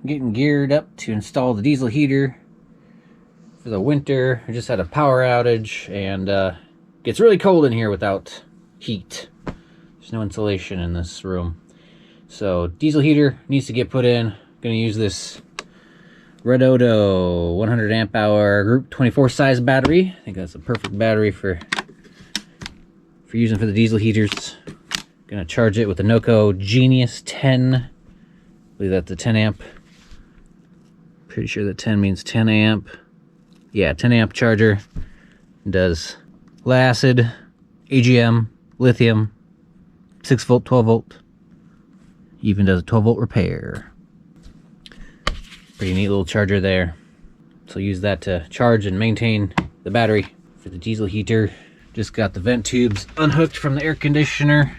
getting geared up to install the diesel heater for the winter. I just had a power outage, and gets really cold in here without heat. There's no insulation in this room. So diesel heater needs to get put in. I'm gonna use this Red Odo 100 amp hour group 24 size battery. I think that's a perfect battery for using for the diesel heaters. Gonna charge it with the Noco Genius 10. I believe that's a 10 amp. Pretty sure that 10 means 10 amp. Yeah, 10 amp charger. It does lead acid, AGM, lithium, 6 volt, 12 volt. Even does a 12 volt repair. Pretty neat little charger there. So use that to charge and maintain the battery for the diesel heater. Just got the vent tubes unhooked from the air conditioner.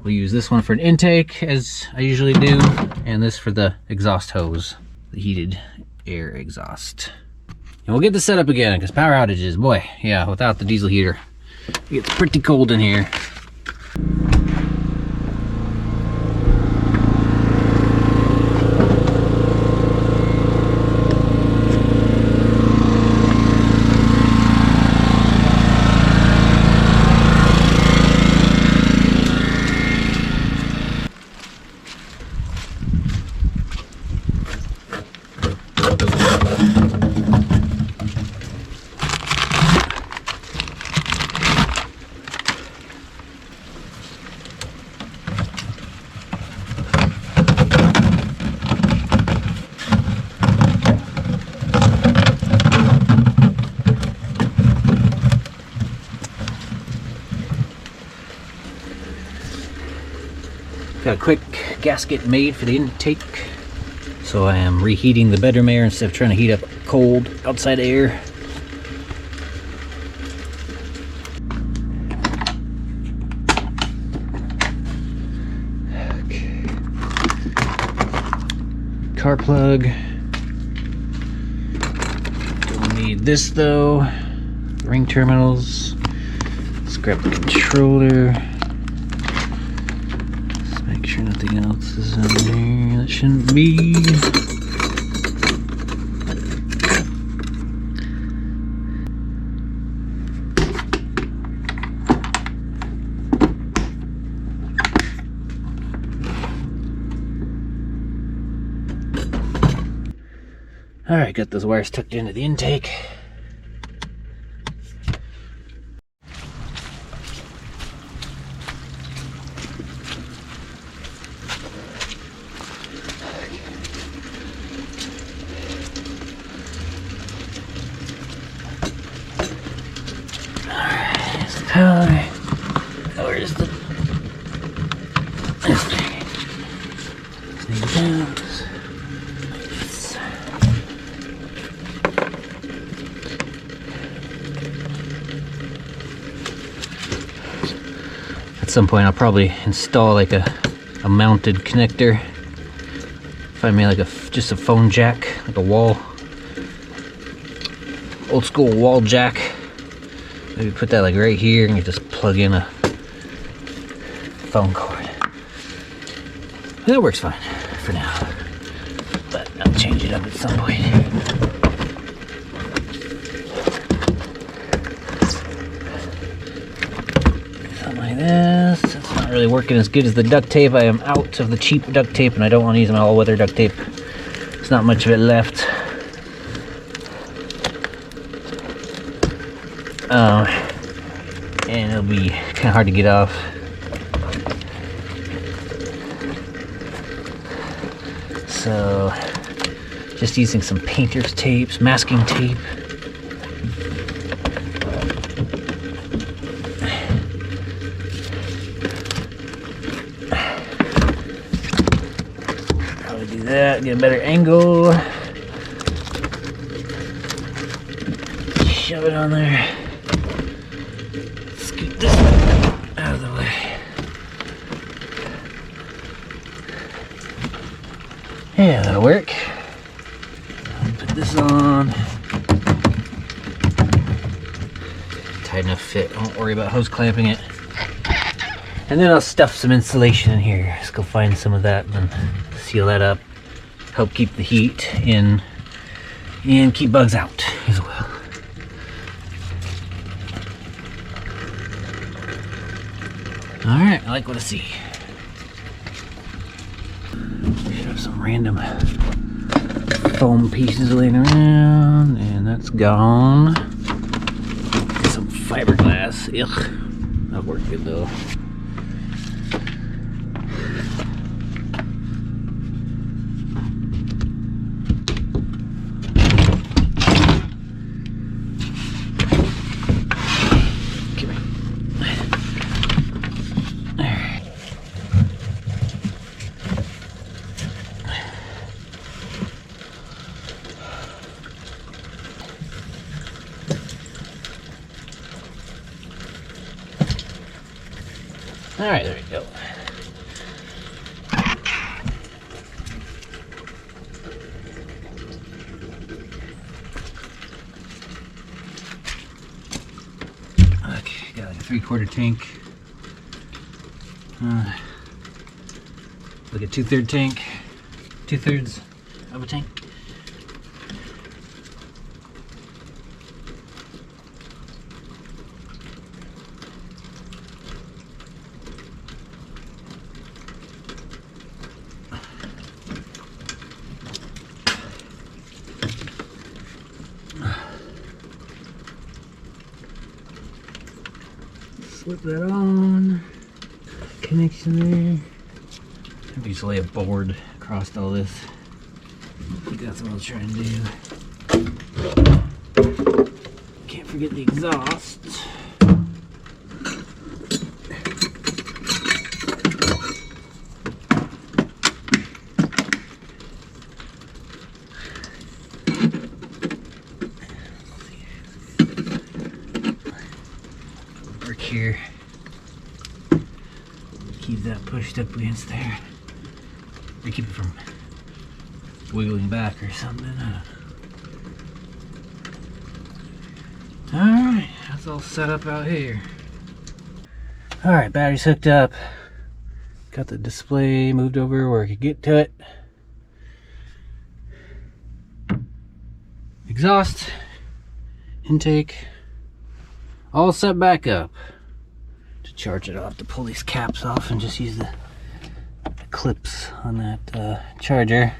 We'll use this one for an intake, as I usually do, and this for the exhaust hose, the heated air exhaust. And we'll get this set up again, because power outages, boy, yeah, without the diesel heater, it gets pretty cold in here. Got a quick gasket made for the intake. So I am reheating the bedroom air instead of trying to heat up cold outside air. Okay. Car plug. Don't need this though. Ring terminals. Let's grab the controller. Make sure nothing else is in there that shouldn't be. Alright, got those wires tucked into the intake. Power. Where's the this thing? At some point I'll probably install like a mounted connector. Find me like just a phone jack, like a wall, old school wall jack. Maybe put that like right here and you just plug in a phone cord. That works fine for now, but I'll change it up at some point. Something like this. It's not really working as good as the duct tape. I am out of the cheap duct tape and I don't want to use my all-weather duct tape. There's not much of it left. And it'll be kind of hard to get off. So, just using some painter's tapes, masking tape. Probably do that, get a better angle. Shove it on there. Scoot this out of the way. Yeah, that'll work. I'll put this on. Tight enough fit. I won't worry about hose clamping it. And then I'll stuff some insulation in here. Just go find some of that and then seal that up. help keep the heat in and keep bugs out as well. Alright, I like what I see. Should have some random foam pieces laying around, and that's gone. Some fiberglass. Ugh. That worked good though. Alright, there we go. Okay, got like a 3/4 tank. Like a 2/3 tank. 2/3 of a tank. Slip that on. Connection there. Maybe just lay a board across all this. I think that's what I was trying to do. Can't forget the exhaust. Here, keep that pushed up against there to keep it from wiggling back or something. Alright, that's all set up out here. Alright, battery's hooked up. Got the display moved over where I could get to it. Exhaust, intake, all set back up. To charge it, I'll have to pull these caps off and just use the clips on that charger,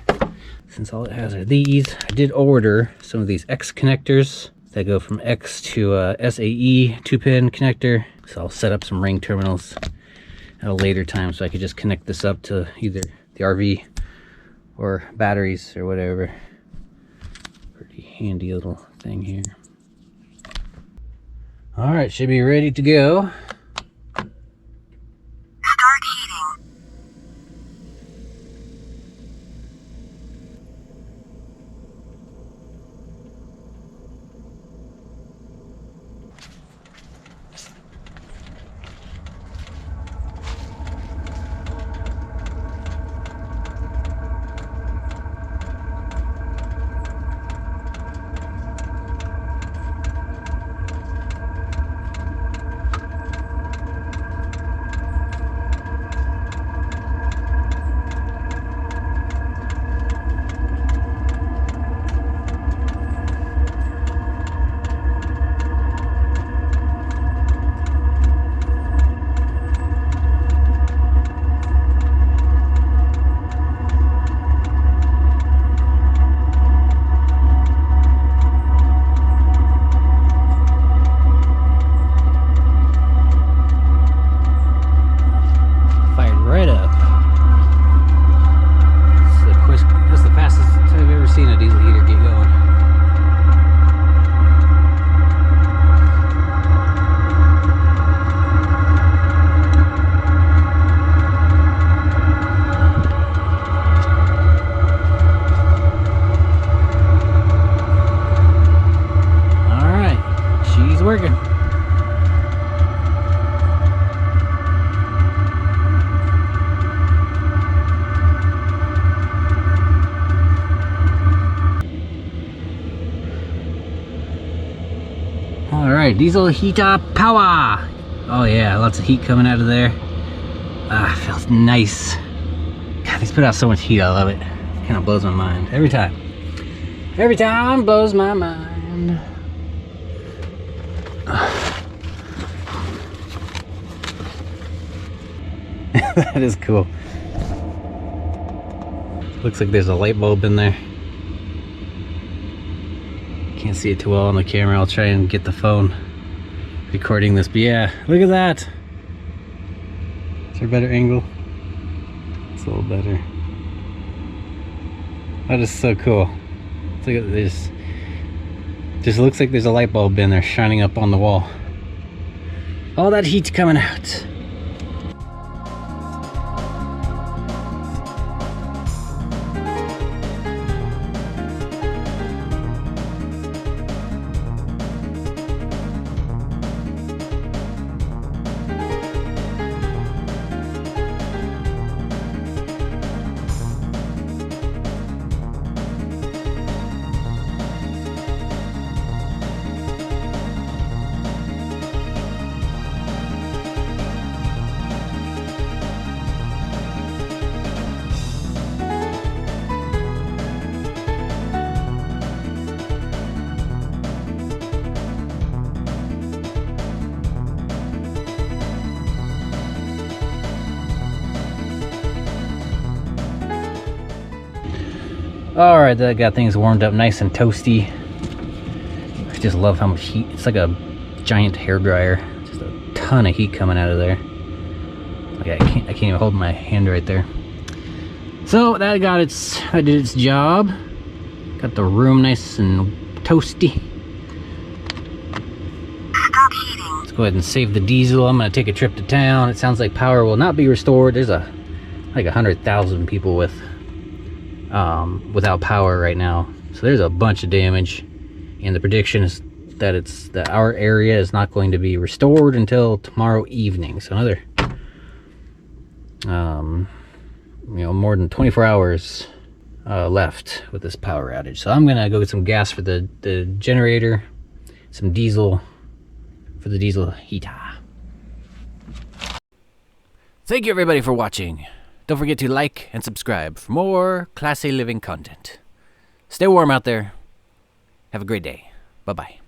since all it has are these. I did order some of these X connectors that go from X to SAE 2-pin connector, so I'll set up some ring terminals at a later time so I could just connect this up to either the RV or batteries or whatever. Pretty handy little thing here. Alright, should be ready to go. Start heating. working. Alright, diesel heat up power! Oh yeah, lots of heat coming out of there. Ah, feels nice. God, these put out so much heat, I love it. Kind kind of blows my mind every time. Every time blows my mind. That is cool. Looks like there's a light bulb in there. Can't see it too well on the camera. I'll try and get the phone recording this. But yeah, look at that. Is there a better angle? It's a little better. That is so cool. Look at this. Just looks like there's a light bulb in there shining up on the wall. All that heat's coming out. Alright, that got things warmed up nice and toasty. I just love how much heat. It's like a giant hairdryer. Just a ton of heat coming out of there. Like I can't even hold my hand right there. So that did its job. Got the room nice and toasty. Stop heating. Let's go ahead and save the diesel. I'm gonna take a trip to town. It sounds like power will not be restored. There's like 100,000 people without power right now, so there's a bunch of damage, and the prediction is that our area is not going to be restored until tomorrow evening. So another more than 24 hours left with this power outage. So I'm gonna go get some gas for the generator, some diesel for the diesel heater. Thank you everybody for watching. Don't forget to like and subscribe for more classy living content. Stay warm out there. Have a great day. Bye-bye.